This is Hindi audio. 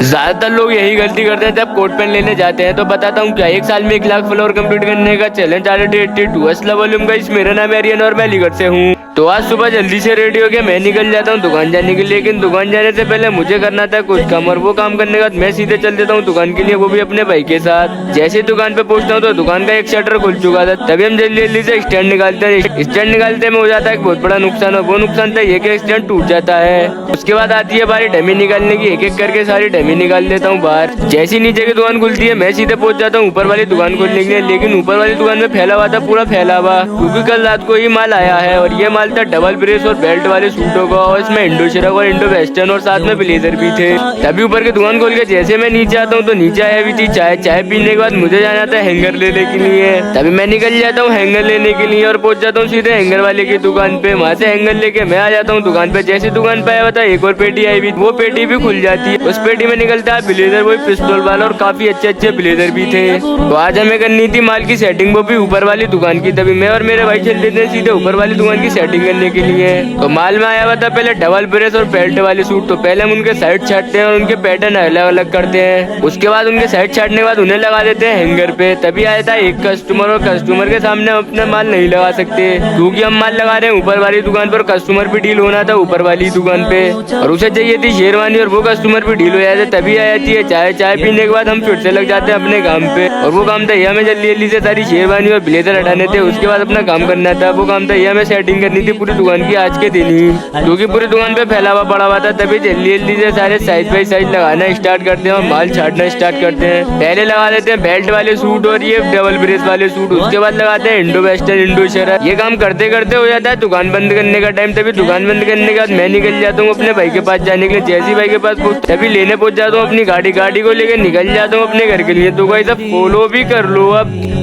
ज्यादातर लोग यही गलती करते हैं जब कोट पेन लेने जाते हैं। तो बताता हूँ क्या, 1 साल में 1 लाख फॉलोअर कंप्लीट करने का चैलेंज ऑलरेडी 82 असला वॉल्यूम का। मेरा नाम है आर्यन और मैं अलीगढ़ से हूँ। तो आज सुबह जल्दी से रेडी होके मैं निकल जाता हूँ दुकान जाने के लिए। लेकिन दुकान जाने से पहले मुझे करना था कुछ काम, और वो काम करने के बाद मैं सीधे चल देता हूँ दुकान के लिए, वो भी अपने भाई के साथ। जैसे दुकान पे पहुंचता हूँ तो दुकान का एक शटर खुल चुका था। तभी हम जल्दी जल्दी से स्टैंड निकालते हैं। स्टैंड निकालते में हो जाता है एक बहुत बड़ा नुकसान, और वो नुकसान था ये कि स्टैंड टूट जाता है। उसके बाद आती है बारी डमी निकालने की। एक एक करके सारी डमी निकाल लेता हूँ बाहर। जैसी नीचे की दुकान खुलती है मैं सीधे पहुंच जाता हूँ ऊपर वाली दुकान खोलने के लिए। लेकिन ऊपर वाली दुकान में फैला हुआ था, पूरा फैला हुआ, क्योंकि कल रात को ही माल आया है। और ये माल था डबल ब्रेस और बेल्ट वाले सूटों का, और इसमें इंडो शरक और इंडो वेस्टर्न और साथ में ब्लेजर भी थे। तभी ऊपर की दुकान खोल के जैसे मैं नीचे आता हूँ तो नीचे आया भी थी चाय। चाय पीने के बाद मुझे जाना था हैंगर लेने के लिए। तभी मैं निकल जाता हूँ हैंगर लेने के लिए और पहुंच जाता हूँ सीधे हैंगर वाले की दुकान पे। वहाँ से हैंगर लेके मैं आ जाता हूँ दुकान पे। जैसे दुकान पे आया हुआ था एक और पेटी आई हुई, वो पेटी भी खुल जाती है। उस पेटी में निकलता है ब्लेजर, वही पिस्तौल वाला, और काफी अच्छे अच्छे ब्लेजर भी थे। तो आज हमें करनी थी माल की सेटिंग, वो भी ऊपर वाली दुकान की। तभी मैं और मेरे भाई चल देते हैं सीधे ऊपर वाली दुकान की सेटिंग करने के लिए। तो माल में आया हुआ था पहले डबल ब्रेस और बेल्ट वाले सूट। तो पहले हम उनके साइड छाटते हैं और उनके पैटर्न अलग अलग करते हैं। उसके बाद उनके साइड छाटने के बाद उन्हें लगा देते हैं हैंगर पे। तभी आया था एक कस्टमर, और कस्टमर के सामने हम अपना माल नहीं लगा सकते, क्योंकि हम माल लगा रहे हैं ऊपर वाली दुकान पर। कस्टमर भी डील होना था ऊपर वाली दुकान पे, और उसे चाहिए थी शेरवानी, और वो कस्टमर भी डील हो जाते। तभी आ जाती है चाय। चाय पीने के बाद हम फिर से लग जाते हैं अपने काम पे, और वो काम था ये हमें जल्दी जल्दी से सारी शेरवानी और ब्लेजर हटाने थे। उसके बाद अपना काम करना था। वो काम था ये हमें सेटिंग करनी थी पूरी दुकान की आज के दिन ही, क्योंकि पूरी दुकान पे फैला हुआ पड़ा हुआ था। तभी जल्दी जल्दी से सारे साइज बाई साइज लगाना स्टार्ट करते हैं और माल छाटना स्टार्ट करते हैं। पहले लगा देते हैं बेल्ट वाले सूट और ये डबल ब्रेस वाले सूट। उसके बाद लगाते हैं इंडो वेस्टर्न, इंडो शरक। ये काम करते करते हो जाता है दुकान बंद करने का टाइम। तभी दुकान बंद करने के बाद मैं निकल जाता हूँ अपने भाई के पास जाने के लिए। जैसे भाई के पास तभी लेने पहुंच जाता हूँ अपनी गाड़ी। गाड़ी को लेकर निकल जाता हूँ अपने घर के लिए। तो गाइस अब फॉलो भी कर लो अब।